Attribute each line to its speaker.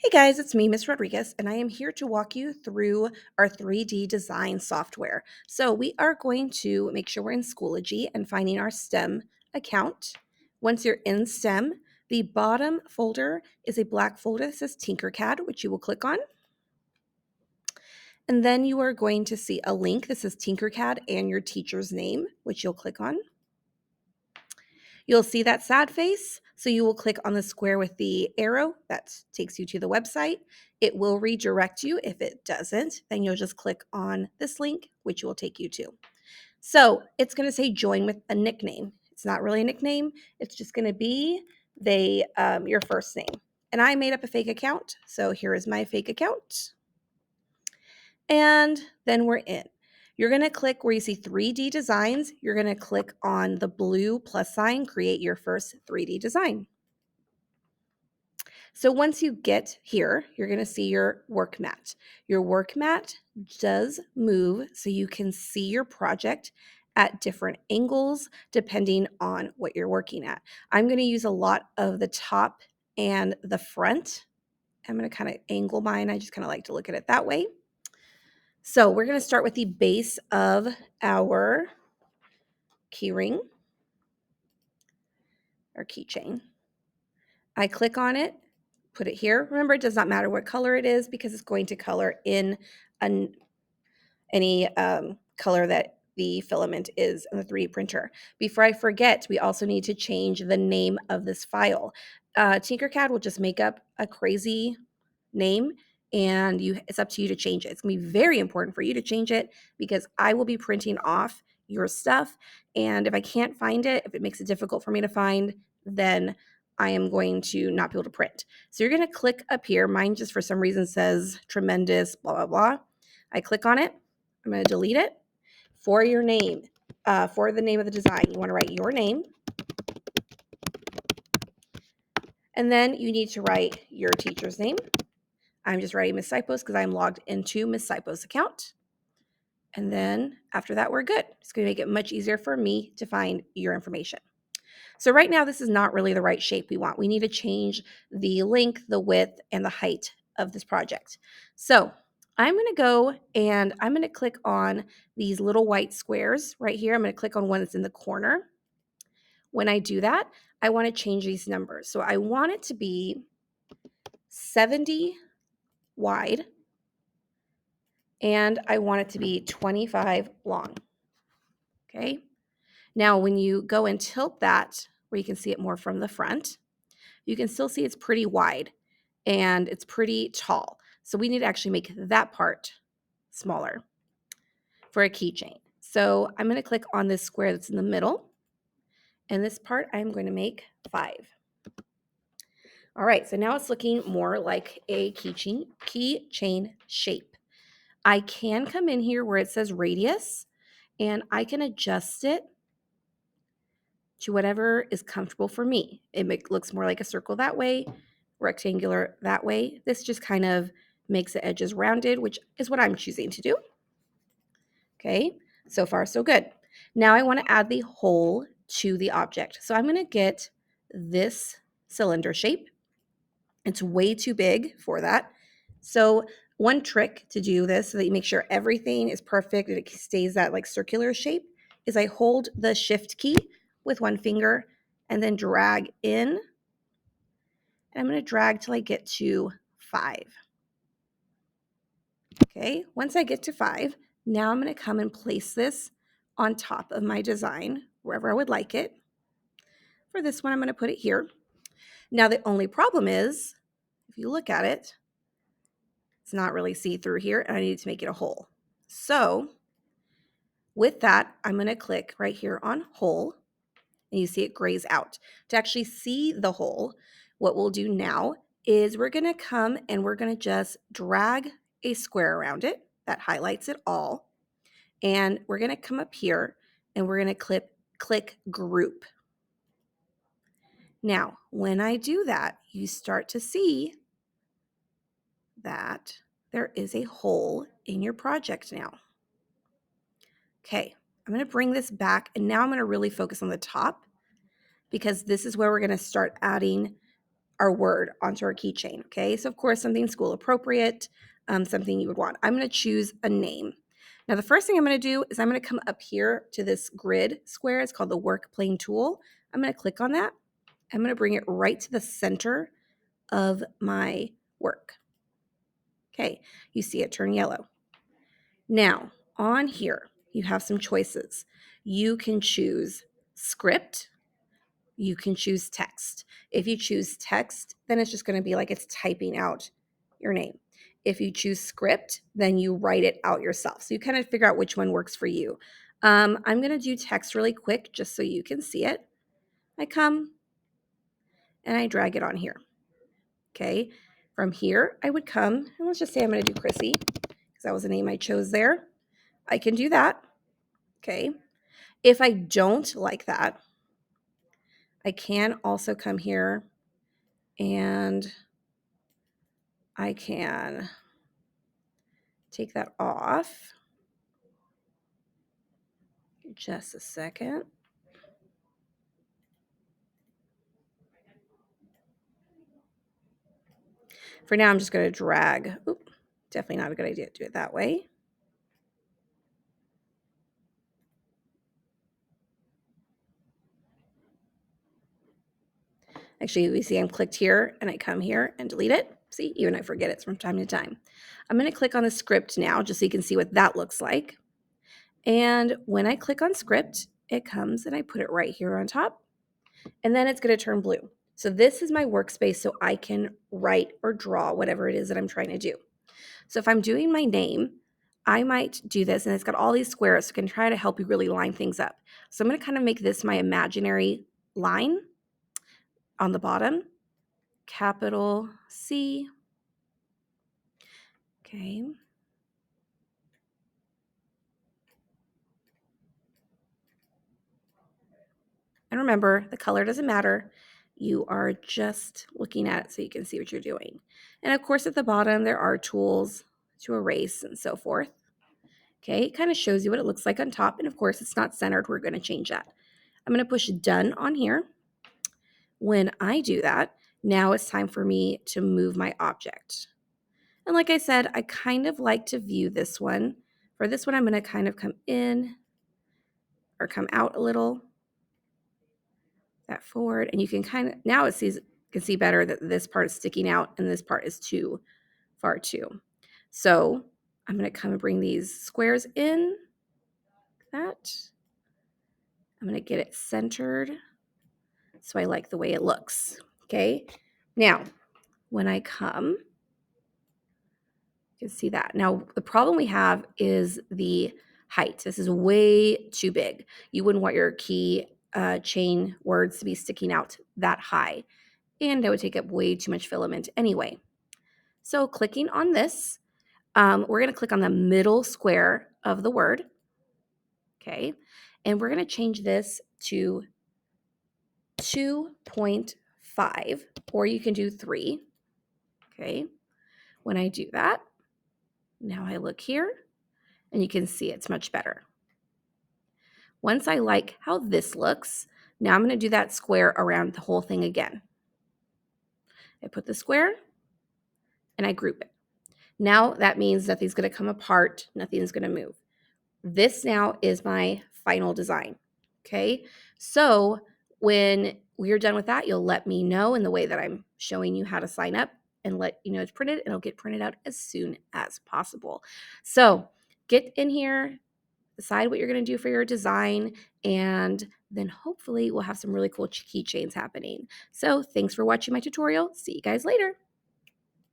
Speaker 1: Hey guys, it's me, Miss Rodriguez, and I am here to walk you through our 3D design software. So we are going to make sure we're in Schoology and finding our STEM account. Once you're in STEM, the bottom folder is a black folder that says Tinkercad, which you will click on. And then you are going to see a link that says Tinkercad and your teacher's name, which you'll click on. You'll see that sad face, so you will click on the square with the arrow that takes you to the website. It will redirect you. If it doesn't, then you'll just click on this link, which will take you to. So it's going to say join with a nickname. It's not really a nickname. It's just going to be your first name. And I made up a fake account, so here is my fake account. And then we're in. You're going to click where you see 3D designs. You're going to click on the blue plus sign, create your first 3D design. So once you get here, you're going to see your work mat. Your work mat does move so you can see your project at different angles depending on what you're working at. I'm going to use a lot of the top and the front. I'm going to kind of angle mine. I just kind of like to look at it that way. So we're going to start with the base of our key ring or keychain. I click on it, put it here. Remember, it does not matter what color it is because it's going to color in any color that the filament is in the 3D printer. Before I forget, we also need to change the name of this file. Tinkercad will just make up a crazy name and it's up to you to change it. It's going to be very important for you to change it because I will be printing off your stuff. And if I can't find it, if it makes it difficult for me to find, then I am going to not be able to print. So you're going to click up here. Mine just for some reason says tremendous, blah, blah, blah. I click on it. I'm going to delete it. For your name, for the name of the design, you want to write your name. And then you need to write your teacher's name. I'm just writing Miss Sipos because I'm logged into Miss Sipos' account. And then after that, we're good. It's going to make it much easier for me to find your information. So right now, this is not really the right shape we want. We need to change the length, the width, and the height of this project. So I'm going to go and I'm going to click on these little white squares right here. I'm going to click on one that's in the corner. When I do that, I want to change these numbers. So I want it to be 70 wide, and I want it to be 25 long. Okay. Now, when you go and tilt that, where you can see it more from the front, you can still see it's pretty wide and it's pretty tall. So we need to actually make that part smaller for a keychain. So I'm going to click on this square that's in the middle, and this part I'm going to make 5. All right, so now it's looking more like a keychain shape. I can come in here where it says radius, and I can adjust it to whatever is comfortable for me. It looks more like a circle that way, rectangular that way. This just kind of makes the edges rounded, which is what I'm choosing to do. Okay, so far so good. Now I want to add the hole to the object. So I'm going to get this cylinder shape. It's way too big for that. So one trick to do this so that you make sure everything is perfect and it stays that like circular shape is I hold the shift key with one finger and then drag in. And I'm going to drag till I get to 5. Okay, once I get to 5, now I'm going to come and place this on top of my design wherever I would like it. For this one, I'm going to put it here. Now the only problem is, if you look at it, it's not really see-through here, and I need to make it a hole. So with that, I'm going to click right here on hole, and you see it grays out. To actually see the hole, what we'll do now is we're going to come and we're going to just drag a square around it that highlights it all. And we're going to come up here and we're going to click group. Now, when I do that, you start to see that there is a hole in your project now. Okay, I'm going to bring this back, and now I'm going to really focus on the top because this is where we're going to start adding our word onto our keychain, okay? So of course, something school appropriate, something you would want. I'm gonna choose a name. Now the first thing I'm gonna do is I'm gonna come up here to this grid square. It's called the work plane tool. I'm gonna click on that. I'm gonna bring it right to the center of my work. Okay, you see it turn yellow. Now, on here, you have some choices. You can choose script, you can choose text. If you choose text, then it's just going to be like it's typing out your name. If you choose script, then you write it out yourself. So you kind of figure out which one works for you. I'm going to do text really quick just so you can see it. I come and I drag it on here. Okay. From here, I would come, and let's just say I'm going to do Chrissy because that was the name I chose there. I can do that. Okay. If I don't like that, I can also come here and I can take that off. Just a second. For now, I'm just going to drag. Oop, definitely not a good idea to do it that way. Actually, we see I'm clicked here and I come here and delete it. See, even I forget it from time to time. I'm going to click on the script now just so you can see what that looks like. And when I click on script, it comes and I put it right here on top. And then it's going to turn blue. So this is my workspace so I can write or draw whatever it is that I'm trying to do. So if I'm doing my name, I might do this, and it's got all these squares, so I can try to help you really line things up. So I'm going to kind of make this my imaginary line on the bottom, capital C. Okay. And remember, the color doesn't matter. You are just looking at it so you can see what you're doing. And of course, at the bottom, there are tools to erase and so forth. Okay, it kind of shows you what it looks like on top. And of course, it's not centered. We're going to change that. I'm going to push done on here. When I do that, now it's time for me to move my object. And like I said, I kind of like to view this one. For this one, I'm going to kind of come in or come out a little, that forward, and you can kind of, now it sees, can see better that this part is sticking out and this part is too far too. So I'm going to come and bring these squares in, like that. I'm going to get it centered so I like the way it looks. Okay. Now, when I come, you can see that. Now, the problem we have is the height. This is way too big. You wouldn't want your key chain words to be sticking out that high, and that would take up way too much filament anyway. So clicking on this, we're going to click on the middle square of the word, okay? And we're going to change this to 2.5, or you can do 3, okay? When I do that, now I look here, and you can see it's much better. Once I like how this looks, now I'm going to do that square around the whole thing again. I put the square, and I group it. Now that means nothing's going to come apart, nothing's going to move. This now is my final design, okay? So when we're done with that, you'll let me know in the way that I'm showing you how to sign up and let you know it's printed, and it'll get printed out as soon as possible. So get in here, decide what you're going to do for your design, and then hopefully we'll have some really cool keychains happening. So thanks for watching my tutorial. See you guys later.